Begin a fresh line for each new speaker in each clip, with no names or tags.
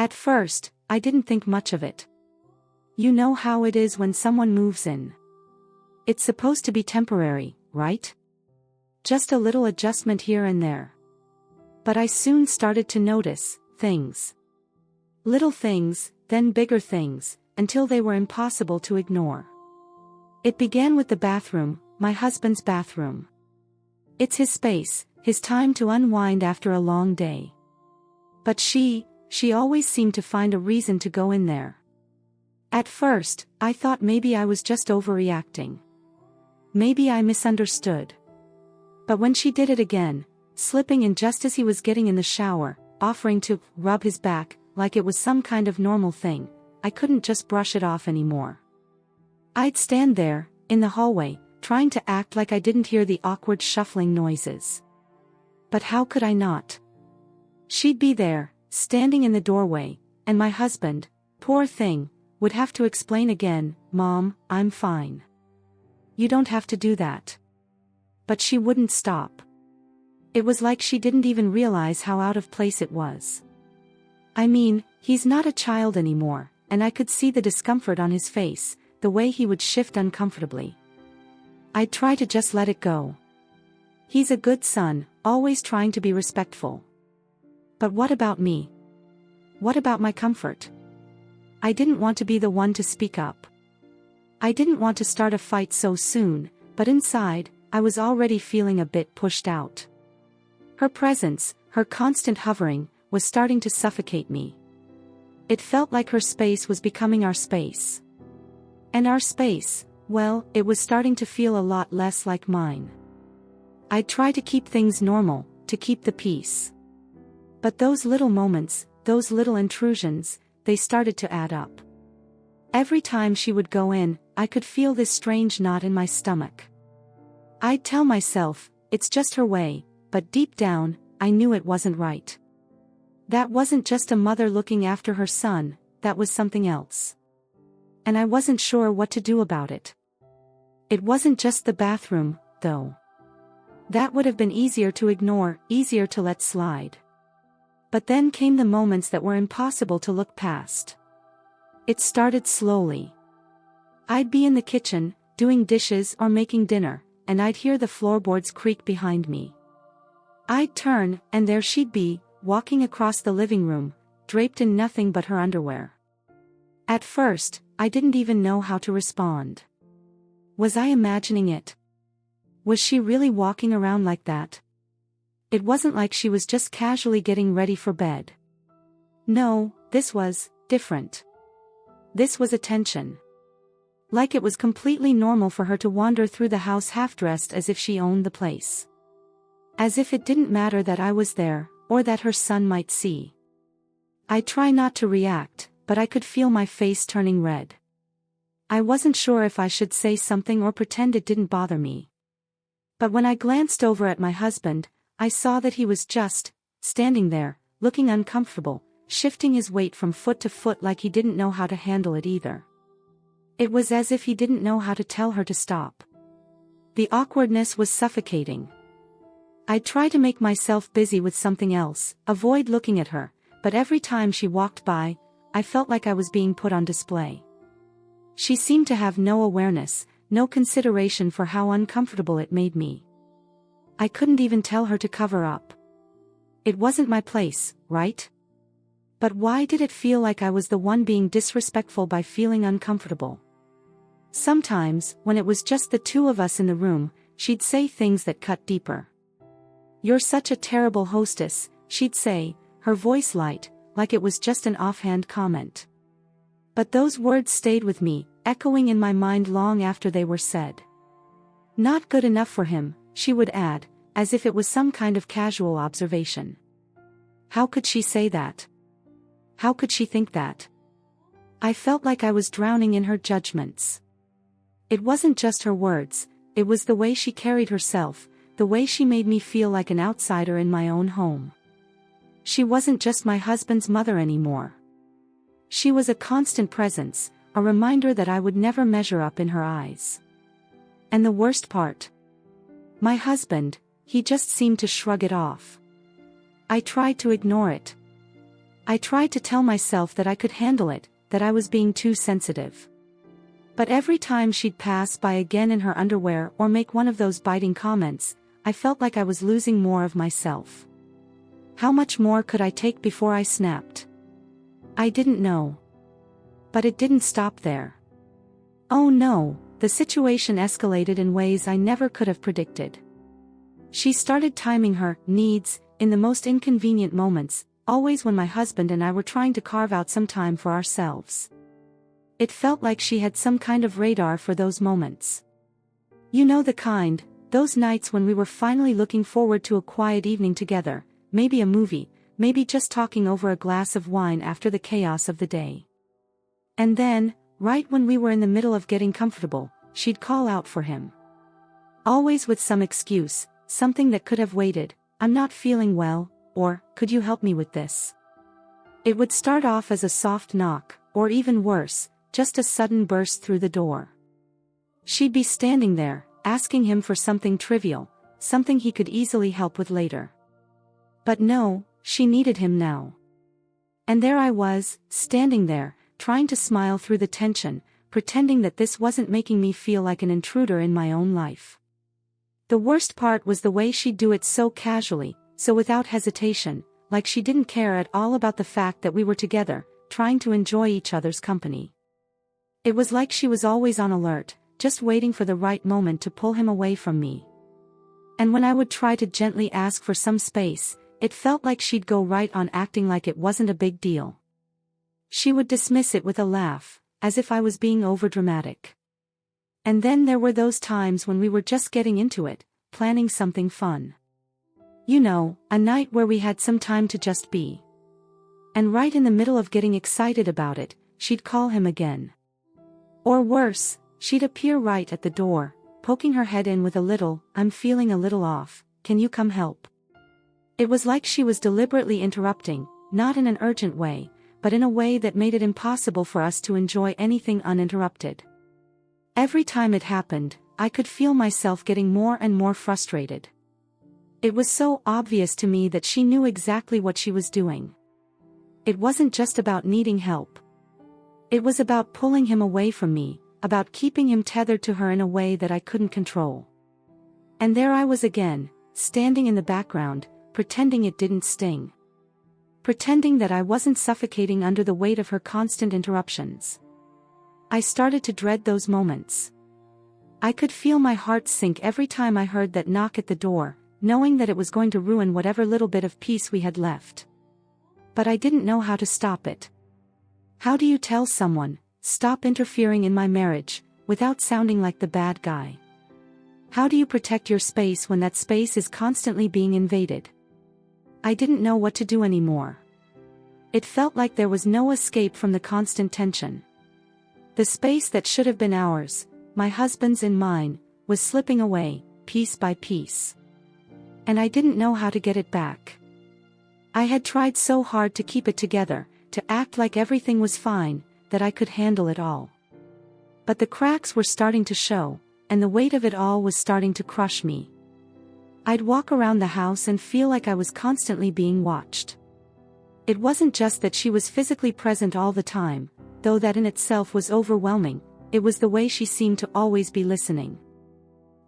At first, I didn't think much of it. You know how it is when someone moves in. It's supposed to be temporary, right? Just a little adjustment here and there. But I soon started to notice things. Little things, then bigger things, until they were impossible to ignore. It began with the bathroom, my husband's bathroom. It's his space, his time to unwind after a long day. But she always seemed to find a reason to go in there. At first, I thought maybe I was just overreacting. Maybe I misunderstood. But when she did it again, slipping in just as he was getting in the shower, offering to rub his back, like it was some kind of normal thing, I couldn't just brush it off anymore. I'd stand there, in the hallway, trying to act like I didn't hear the awkward shuffling noises. But how could I not? She'd be there, standing in the doorway, and my husband, poor thing, would have to explain again, "Mom, I'm fine. You don't have to do that." But she wouldn't stop. It was like she didn't even realize how out of place it was. I mean, he's not a child anymore, and I could see the discomfort on his face, the way he would shift uncomfortably. I'd try to just let it go. He's a good son, always trying to be respectful. But what about me? What about my comfort? I didn't want to be the one to speak up. I didn't want to start a fight so soon, but inside, I was already feeling a bit pushed out. Her presence, her constant hovering, was starting to suffocate me. It felt like her space was becoming our space. And our space, well, it was starting to feel a lot less like mine. I'd try to keep things normal, to keep the peace. But those little moments, those little intrusions, they started to add up. Every time she would go in, I could feel this strange knot in my stomach. I'd tell myself, it's just her way, but deep down, I knew it wasn't right. That wasn't just a mother looking after her son, that was something else. And I wasn't sure what to do about it. It wasn't just the bathroom, though. That would have been easier to ignore, easier to let slide. But then came the moments that were impossible to look past. It started slowly. I'd be in the kitchen, doing dishes or making dinner, and I'd hear the floorboards creak behind me. I'd turn, and there she'd be, walking across the living room, draped in nothing but her underwear. At first, I didn't even know how to respond. Was I imagining it? Was she really walking around like that? It wasn't like she was just casually getting ready for bed. No, this was different. This was attention. Like it was completely normal for her to wander through the house half-dressed as if she owned the place. As if it didn't matter that I was there, or that her son might see. I try not to react, but I could feel my face turning red. I wasn't sure if I should say something or pretend it didn't bother me. But when I glanced over at my husband, I saw that he was just standing there, looking uncomfortable, shifting his weight from foot to foot like he didn't know how to handle it either. It was as if he didn't know how to tell her to stop. The awkwardness was suffocating. I'd try to make myself busy with something else, avoid looking at her, but every time she walked by, I felt like I was being put on display. She seemed to have no awareness, no consideration for how uncomfortable it made me. I couldn't even tell her to cover up. It wasn't my place, right? But why did it feel like I was the one being disrespectful by feeling uncomfortable? Sometimes, when it was just the two of us in the room, she'd say things that cut deeper. "You're such a terrible hostess," she'd say, her voice light, like it was just an offhand comment. But those words stayed with me, echoing in my mind long after they were said. "Not good enough for him," she would add, as if it was some kind of casual observation. How could she say that? How could she think that? I felt like I was drowning in her judgments. It wasn't just her words, it was the way she carried herself, the way she made me feel like an outsider in my own home. She wasn't just my husband's mother anymore. She was a constant presence, a reminder that I would never measure up in her eyes. And the worst part? My husband, he just seemed to shrug it off. I tried to ignore it. I tried to tell myself that I could handle it, that I was being too sensitive. But every time she'd pass by again in her underwear or make one of those biting comments, I felt like I was losing more of myself. How much more could I take before I snapped? I didn't know. But it didn't stop there. Oh no, the situation escalated in ways I never could have predicted. She started timing her needs in the most inconvenient moments, always when my husband and I were trying to carve out some time for ourselves. It felt like she had some kind of radar for those moments. You know the kind, those nights when we were finally looking forward to a quiet evening together, maybe a movie, maybe just talking over a glass of wine after the chaos of the day. And then, right when we were in the middle of getting comfortable, she'd call out for him. Always with some excuse, something that could have waited, "I'm not feeling well," or, "Could you help me with this?" It would start off as a soft knock, or even worse, just a sudden burst through the door. She'd be standing there, asking him for something trivial, something he could easily help with later. But no, she needed him now. And there I was, standing there, trying to smile through the tension, pretending that this wasn't making me feel like an intruder in my own life. The worst part was the way she'd do it so casually, so without hesitation, like she didn't care at all about the fact that we were together, trying to enjoy each other's company. It was like she was always on alert, just waiting for the right moment to pull him away from me. And when I would try to gently ask for some space, it felt like she'd go right on acting like it wasn't a big deal. She would dismiss it with a laugh, as if I was being overdramatic. And then there were those times when we were just getting into it, planning something fun. You know, a night where we had some time to just be. And right in the middle of getting excited about it, she'd call him again. Or worse, she'd appear right at the door, poking her head in with a little, "I'm feeling a little off, can you come help?" It was like she was deliberately interrupting, not in an urgent way, but in a way that made it impossible for us to enjoy anything uninterrupted. Every time it happened, I could feel myself getting more and more frustrated. It was so obvious to me that she knew exactly what she was doing. It wasn't just about needing help. It was about pulling him away from me, about keeping him tethered to her in a way that I couldn't control. And there I was again, standing in the background, pretending it didn't sting. Pretending that I wasn't suffocating under the weight of her constant interruptions. I started to dread those moments. I could feel my heart sink every time I heard that knock at the door, knowing that it was going to ruin whatever little bit of peace we had left. But I didn't know how to stop it. How do you tell someone, "Stop interfering in my marriage," without sounding like the bad guy? How do you protect your space when that space is constantly being invaded? I didn't know what to do anymore. It felt like there was no escape from the constant tension. The space that should have been ours, my husband's and mine, was slipping away, piece by piece. And I didn't know how to get it back. I had tried so hard to keep it together, to act like everything was fine, that I could handle it all. But the cracks were starting to show, and the weight of it all was starting to crush me. I'd walk around the house and feel like I was constantly being watched. It wasn't just that she was physically present all the time, though that in itself was overwhelming, it was the way she seemed to always be listening.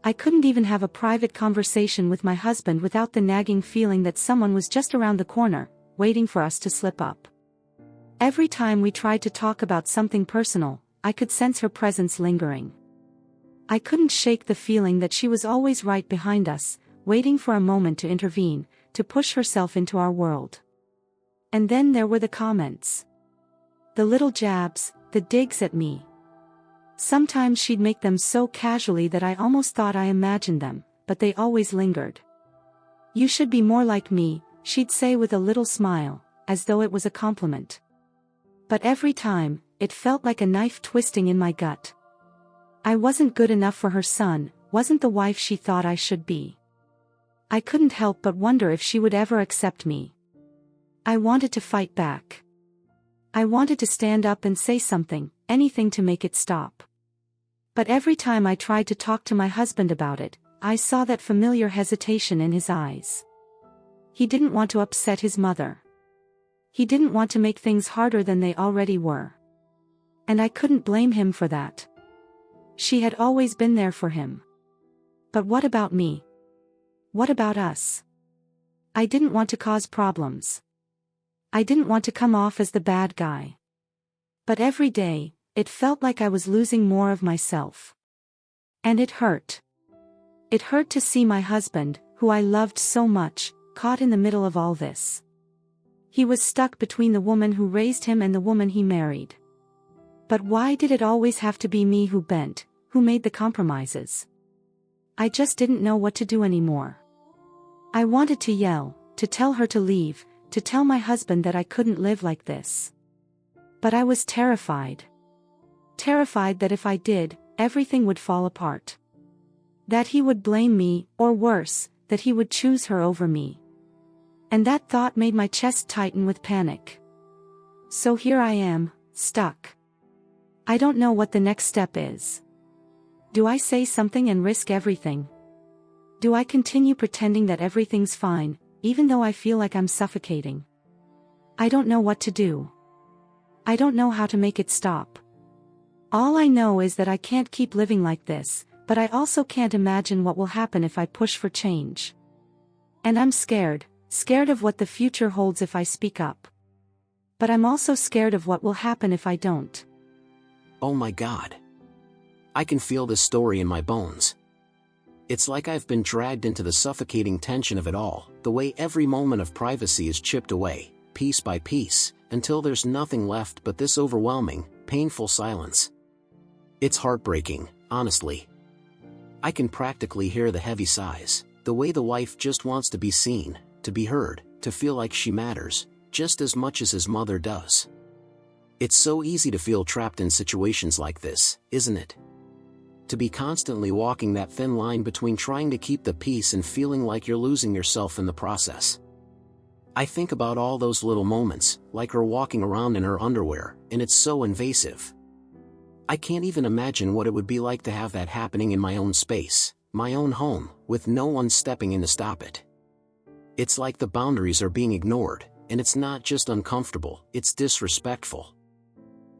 I couldn't even have a private conversation with my husband without the nagging feeling that someone was just around the corner, waiting for us to slip up. Every time we tried to talk about something personal, I could sense her presence lingering. I couldn't shake the feeling that she was always right behind us, waiting for a moment to intervene, to push herself into our world. And then there were the comments. The little jabs, the digs at me. Sometimes she'd make them so casually that I almost thought I imagined them, but they always lingered. "You should be more like me," she'd say with a little smile, as though it was a compliment. But every time, it felt like a knife twisting in my gut. I wasn't good enough for her son, wasn't the wife she thought I should be. I couldn't help but wonder if she would ever accept me. I wanted to fight back. I wanted to stand up and say something, anything to make it stop. But every time I tried to talk to my husband about it, I saw that familiar hesitation in his eyes. He didn't want to upset his mother. He didn't want to make things harder than they already were. And I couldn't blame him for that. She had always been there for him. But what about me? What about us? I didn't want to cause problems. I didn't want to come off as the bad guy. But every day, it felt like I was losing more of myself. And it hurt. It hurt to see my husband, who I loved so much, caught in the middle of all this. He was stuck between the woman who raised him and the woman he married. But why did it always have to be me who bent, who made the compromises? I just didn't know what to do anymore. I wanted to yell, to tell her to leave, to tell my husband that I couldn't live like this. But I was terrified. Terrified that if I did, everything would fall apart. That he would blame me, or worse, that he would choose her over me. And that thought made my chest tighten with panic. So here I am, stuck. I don't know what the next step is. Do I say something and risk everything? Do I continue pretending that everything's fine, even though I feel like I'm suffocating? I don't know what to do. I don't know how to make it stop. All I know is that I can't keep living like this, but I also can't imagine what will happen if I push for change. And I'm scared of what the future holds if I speak up. But I'm also scared of what will happen if I don't.
Oh my God. I can feel this story in my bones. It's like I've been dragged into the suffocating tension of it all, the way every moment of privacy is chipped away, piece by piece, until there's nothing left but this overwhelming, painful silence. It's heartbreaking, honestly. I can practically hear the heavy sighs, the way the wife just wants to be seen, to be heard, to feel like she matters, just as much as his mother does. It's so easy to feel trapped in situations like this, isn't it? To be constantly walking that thin line between trying to keep the peace and feeling like you're losing yourself in the process. I think about all those little moments, like her walking around in her underwear, and it's so invasive. I can't even imagine what it would be like to have that happening in my own space, my own home, with no one stepping in to stop it. It's like the boundaries are being ignored, and it's not just uncomfortable, it's disrespectful.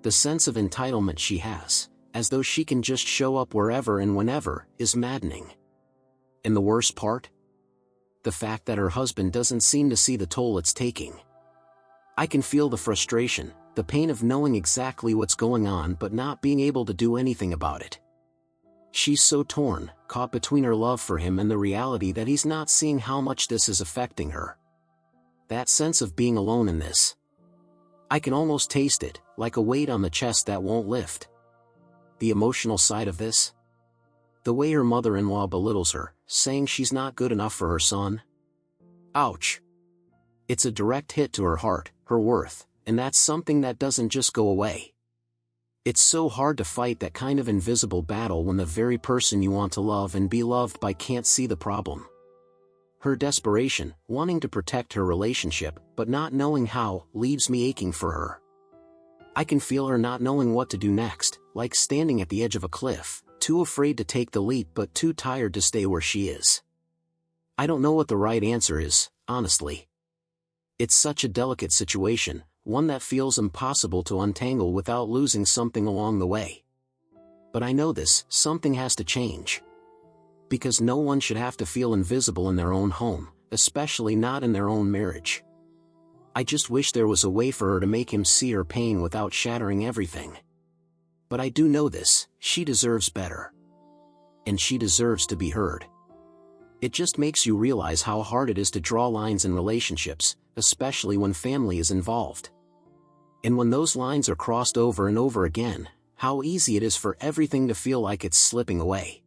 The sense of entitlement she has, as though she can just show up wherever and whenever, is maddening. And the worst part? The fact that her husband doesn't seem to see the toll it's taking. I can feel the frustration, the pain of knowing exactly what's going on but not being able to do anything about it. She's so torn, caught between her love for him and the reality that he's not seeing how much this is affecting her. That sense of being alone in this. I can almost taste it, like a weight on the chest that won't lift. The emotional side of this? The way her mother-in-law belittles her, saying she's not good enough for her son. Ouch. It's a direct hit to her heart, her worth, and that's something that doesn't just go away. It's so hard to fight that kind of invisible battle when the very person you want to love and be loved by can't see the problem. Her desperation, wanting to protect her relationship, but not knowing how, leaves me aching for her. I can feel her not knowing what to do next, like standing at the edge of a cliff, too afraid to take the leap but too tired to stay where she is. I don't know what the right answer is, honestly. It's such a delicate situation, one that feels impossible to untangle without losing something along the way. But I know this, something has to change. Because no one should have to feel invisible in their own home, especially not in their own marriage. I just wish there was a way for her to make him see her pain without shattering everything. But I do know this, she deserves better. And she deserves to be heard. It just makes you realize how hard it is to draw lines in relationships, especially when family is involved. And when those lines are crossed over and over again, how easy it is for everything to feel like it's slipping away.